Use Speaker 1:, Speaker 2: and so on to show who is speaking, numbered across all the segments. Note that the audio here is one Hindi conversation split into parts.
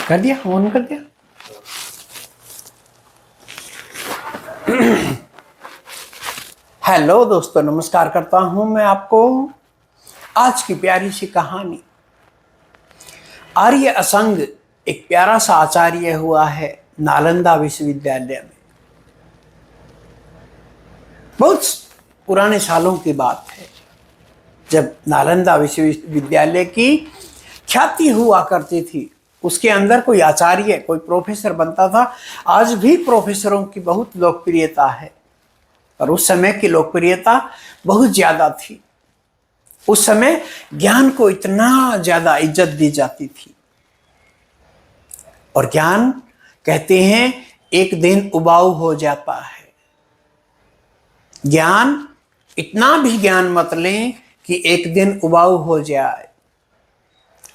Speaker 1: कर दिया, ऑन कर दिया। हेलो दोस्तों, नमस्कार करता हूं मैं आपको। आज की प्यारी सी कहानी, आर्य असंग एक प्यारा सा आचार्य हुआ है नालंदा विश्वविद्यालय में। बहुत पुराने सालों की बात है, जब नालंदा विश्वविद्यालय की ख्याति हुआ करती थी। उसके अंदर कोई आचार्य, कोई प्रोफेसर बनता था। आज भी प्रोफेसरों की बहुत लोकप्रियता है, पर उस समय की लोकप्रियता बहुत ज्यादा थी। उस समय ज्ञान को इतना ज्यादा इज्जत दी जाती थी। और ज्ञान, कहते हैं, एक दिन उबाऊ हो जाता है। ज्ञान, इतना भी ज्ञान मत लें कि एक दिन उबाऊ हो जाए।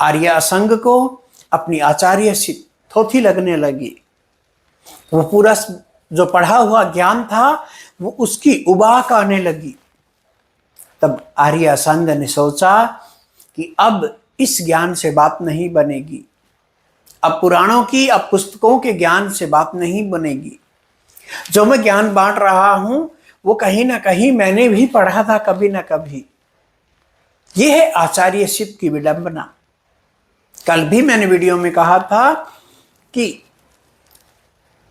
Speaker 1: आर्य असंग को अपनी आचार्य से थोथी लगने लगी। वो पूरा जो पढ़ा हुआ ज्ञान था वो उसकी उबाक आने लगी। तब आर्य असंग ने सोचा कि अब इस ज्ञान से बात नहीं बनेगी। अब पुराणों की, अब पुस्तकों के ज्ञान से बात नहीं बनेगी। जो मैं ज्ञान बांट रहा हूं वो कहीं ना कहीं मैंने भी पढ़ा था कभी ना कभी। यह है आचार्यशिप की विडंबना। कल भी मैंने वीडियो में कहा था कि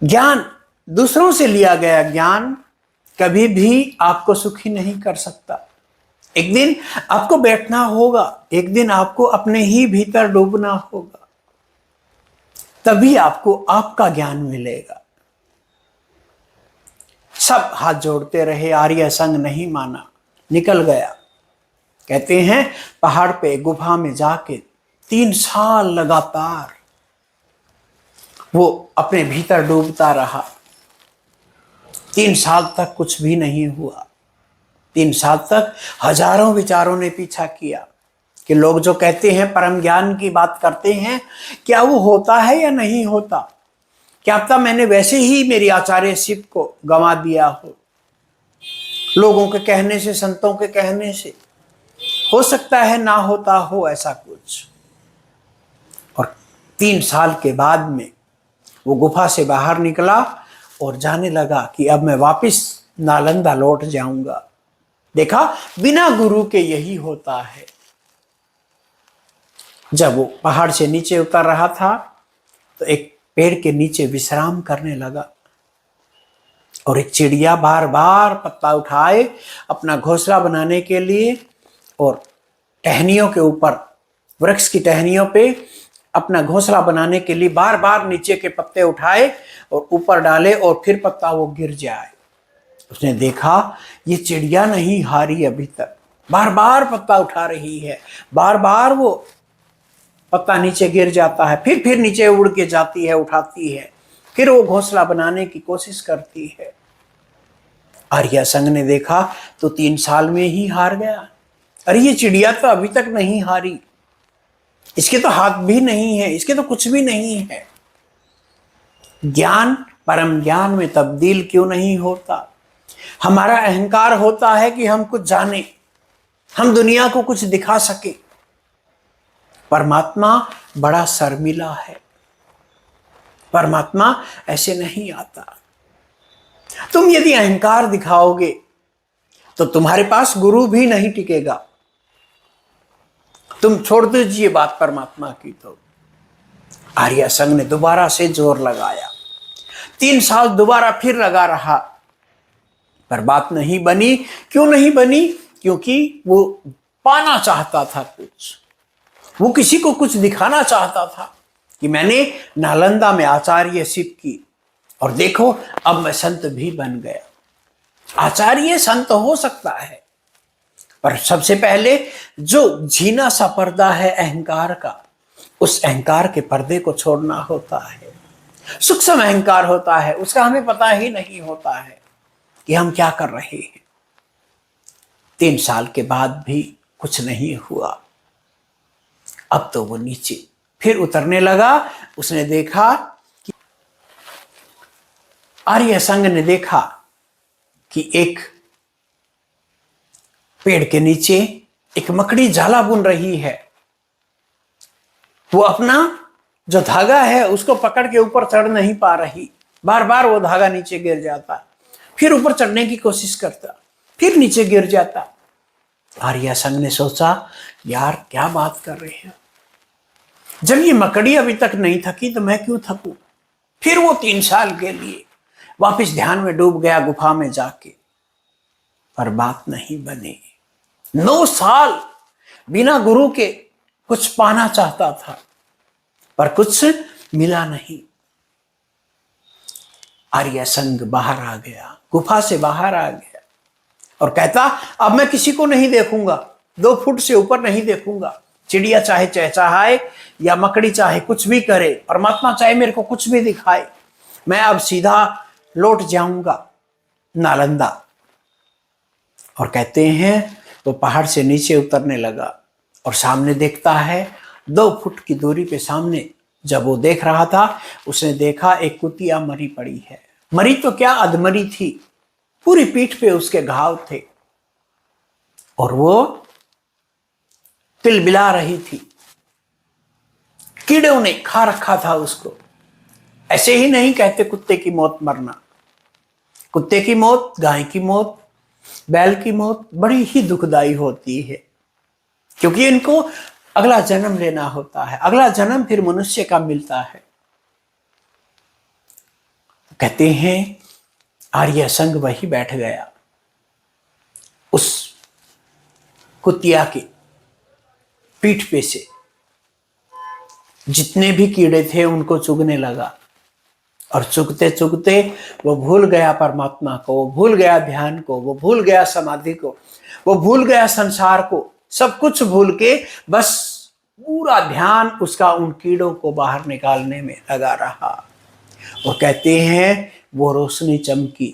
Speaker 1: ज्ञान, दूसरों से लिया गया ज्ञान कभी भी आपको सुखी नहीं कर सकता। एक दिन आपको बैठना होगा, एक दिन आपको अपने ही भीतर डूबना होगा, तभी आपको आपका ज्ञान मिलेगा। सब हाथ जोड़ते रहे, आर्य संग नहीं माना, निकल गया। कहते हैं पहाड़ पे गुफा में जाके 3 साल लगातार वो अपने भीतर डूबता रहा। 3 साल तक कुछ भी नहीं हुआ। 3 साल तक हजारों विचारों ने पीछा किया कि लोग जो कहते हैं, परम ज्ञान की बात करते हैं, क्या वो होता है या नहीं होता। क्या पता मैंने वैसे ही मेरी आचार्यशिप को गंवा दिया हो, लोगों के कहने से, संतों के कहने से। हो सकता है ना होता हो ऐसा कुछ। और 3 साल के बाद में वो गुफा से बाहर निकला और जाने लगा कि अब मैं वापस नालंदा लौट जाऊंगा। देखा, बिना गुरु के यही होता है। जब वो पहाड़ से नीचे उतर रहा था तो एक पेड़ के नीचे विश्राम करने लगा और एक चिड़िया बार बार पत्ता उठाए अपना घोंसला बनाने के लिए, और टहनियों के ऊपर, वृक्ष की टहनियों पे अपना घोंसला बनाने के लिए बार बार नीचे के पत्ते उठाए और ऊपर डाले और फिर पत्ता वो गिर जाए। उसने देखा ये चिड़िया नहीं हारी अभी तक, बार बार पत्ता उठा रही है, बार बार वो पत्ता नीचे गिर जाता है, फिर नीचे उड़ के जाती है, उठाती है, फिर वो घोंसला बनाने की कोशिश करती है। आर्य संग ने देखा तो 3 साल में ही हार गया। अरे ये चिड़िया तो अभी तक नहीं हारी, इसके तो हाथ भी नहीं है, इसके तो कुछ भी नहीं है। ज्ञान परम ज्ञान में तब्दील क्यों नहीं होता? हमारा अहंकार होता है कि हम कुछ जाने, हम दुनिया को कुछ दिखा सके। परमात्मा बड़ा शर्मिला है, परमात्मा ऐसे नहीं आता। तुम यदि अहंकार दिखाओगे तो तुम्हारे पास गुरु भी नहीं टिकेगा। तुम छोड़ दीजिए बात परमात्मा की। तो आर्य संग ने दोबारा से जोर लगाया, 3 साल दोबारा फिर लगा रहा, पर बात नहीं बनी। क्यों नहीं बनी? क्योंकि वो पाना चाहता था कुछ, वो किसी को कुछ दिखाना चाहता था कि मैंने नालंदा में आचार्यशिप की और देखो अब मैं संत भी बन गया। आचार्य संत हो सकता है, पर सबसे पहले जो झीना सा पर्दा है अहंकार का, उस अहंकार के पर्दे को छोड़ना होता है। सूक्ष्म अहंकार होता है, उसका हमें पता ही नहीं होता है कि हम क्या कर रहे हैं। 3 साल के बाद भी कुछ नहीं हुआ। अब तो वो नीचे फिर उतरने लगा। उसने देखा कि आर्य संग ने देखा कि एक पेड़ के नीचे एक मकड़ी जाला बुन रही है। वो अपना जो धागा है उसको पकड़ के ऊपर चढ़ नहीं पा रही, बार बार वो धागा नीचे गिर जाता, फिर ऊपर चढ़ने की कोशिश करता, फिर नीचे गिर जाता। आर्य संघ ने सोचा, यार क्या बात कर रहे हैं, जब ये मकड़ी अभी तक नहीं थकी तो मैं क्यों थकूं। फिर वो 3 साल के लिए वापस ध्यान में डूब गया गुफा में जाके, पर बात नहीं बनी। 9 साल बिना गुरु के कुछ पाना चाहता था, पर कुछ मिला नहीं। आर्य संघ बाहर आ गया, गुफा से बाहर आ गया और कहता, अब मैं किसी को नहीं देखूंगा, 2 फुट से ऊपर नहीं देखूंगा। चिड़िया चाहे चहचहाए या मकड़ी चाहे कुछ भी करे, परमात्मा चाहे मेरे को कुछ भी दिखाए, मैं अब सीधा लौट जाऊंगा नालंदा। और कहते हैं तो पहाड़ से नीचे उतरने लगा और सामने देखता है 2 फुट की दूरी पे सामने। जब वो देख रहा था, उसने देखा एक कुतिया मरी पड़ी है। मरी तो क्या, अधमरी थी, पूरी पीठ पे उसके घाव थे और वो तिलबिला रही थी। कीड़ों ने खा रखा था उसको। ऐसे ही नहीं कहते कुत्ते की मौत मरना। कुत्ते की मौत, गाय की मौत, बैल की मौत बड़ी ही दुखदाई होती है, क्योंकि इनको अगला जन्म लेना होता है, अगला जन्म फिर मनुष्य का मिलता है। कहते हैं आर्य संघ वही बैठ गया, उस कुतिया की पीठ पे से जितने भी कीड़े थे उनको चुगने लगा और चुगते चुगते वो भूल गया परमात्मा को, वो भूल गया ध्यान को, वो भूल गया समाधि को, वो भूल गया संसार को। सब कुछ भूल के बस पूरा ध्यान उसका उन कीड़ों को बाहर निकालने में लगा रहा। और कहते हैं वो रोशनी चमकी,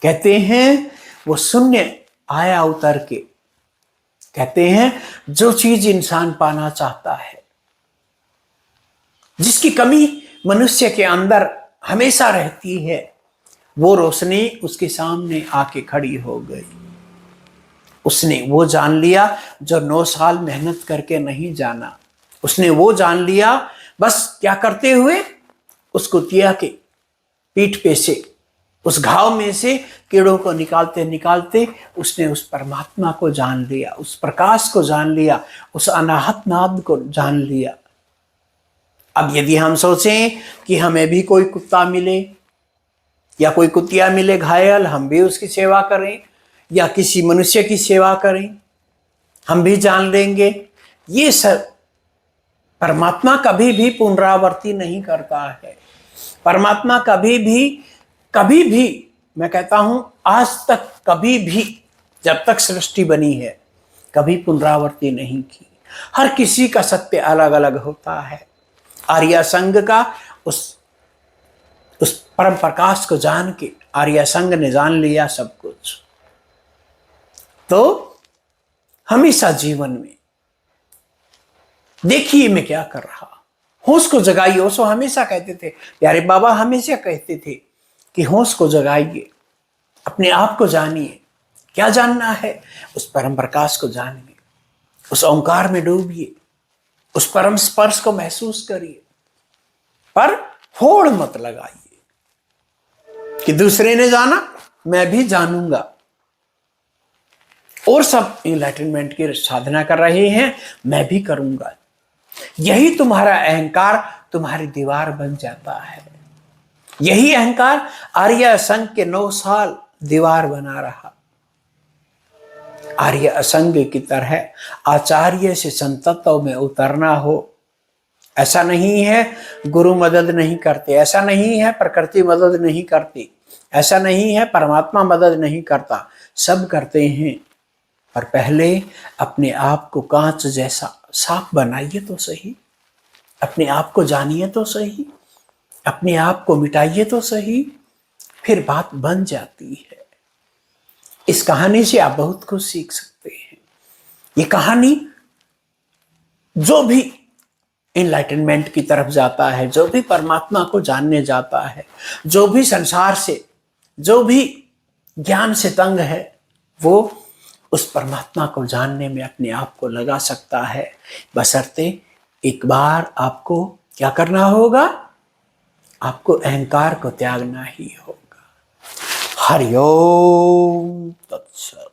Speaker 1: कहते हैं वो शून्य आया उतर के। कहते हैं जो चीज इंसान पाना चाहता है, जिसकी कमी मनुष्य के अंदर हमेशा रहती है, वो रोशनी उसके सामने आके खड़ी हो गई। उसने वो जान लिया जो 9 साल मेहनत करके नहीं जाना। उसने वो जान लिया, बस क्या करते हुए, उस कुतिया के पीठ पे से, उस घाव में से कीड़ों को निकालते निकालते उसने उस परमात्मा को जान लिया, उस प्रकाश को जान लिया, उस अनाहत नाद को जान लिया। अब यदि हम सोचें कि हमें भी कोई कुत्ता मिले या कोई कुतिया मिले घायल, हम भी उसकी सेवा करें या किसी मनुष्य की सेवा करें, हम भी जान लेंगे। ये सब परमात्मा कभी भी पुनरावृत्ति नहीं करता है। परमात्मा कभी भी मैं कहता हूं आज तक कभी भी, जब तक सृष्टि बनी है, कभी पुनरावृत्ति नहीं की। हर किसी का सत्य अलग अलग होता है। आर्य संघ का उस परम प्रकाश को जान के आर्य संघ ने जान लिया सब कुछ। तो हमेशा जीवन में देखिए मैं क्या कर रहा, होश को जगाइए। ओशो हमेशा कहते थे, प्यारे बाबा हमेशा कहते थे कि होश को जगाइए, अपने आप को जानिए। क्या जानना है? उस परम प्रकाश को जानिए, उस ओंकार में डूबिए, उस परम स्पर्श को महसूस करिए, पर होड़ मत लगाइए कि दूसरे ने जाना मैं भी जानूंगा, और सब इनलाइटनमेंट की साधना कर रहे हैं मैं भी करूंगा। यही तुम्हारा अहंकार तुम्हारी दीवार बन जाता है। यही अहंकार आर्य संघ के 9 साल दीवार बना रहा। आर्य असंग की तरह आचार्य से संतत्व में उतरना हो। ऐसा नहीं है गुरु मदद नहीं करते, ऐसा नहीं है प्रकृति मदद नहीं करती, ऐसा नहीं है परमात्मा मदद नहीं करता, सब करते हैं। पर पहले अपने आप को कांच जैसा साफ बनाइए तो सही, अपने आप को जानिए तो सही, अपने आप को मिटाइए तो सही, फिर बात बन जाती है। इस कहानी से आप बहुत कुछ सीख सकते हैं। ये कहानी जो भी इनलाइटनमेंट की तरफ जाता है, जो भी परमात्मा को जानने जाता है, जो भी संसार से, जो भी ज्ञान से तंग है, वो उस परमात्मा को जानने में अपने आप को लगा सकता है, बशर्ते एक बार आपको क्या करना होगा? आपको अहंकार को त्यागना ही होगा। हरि ओम तत्सत।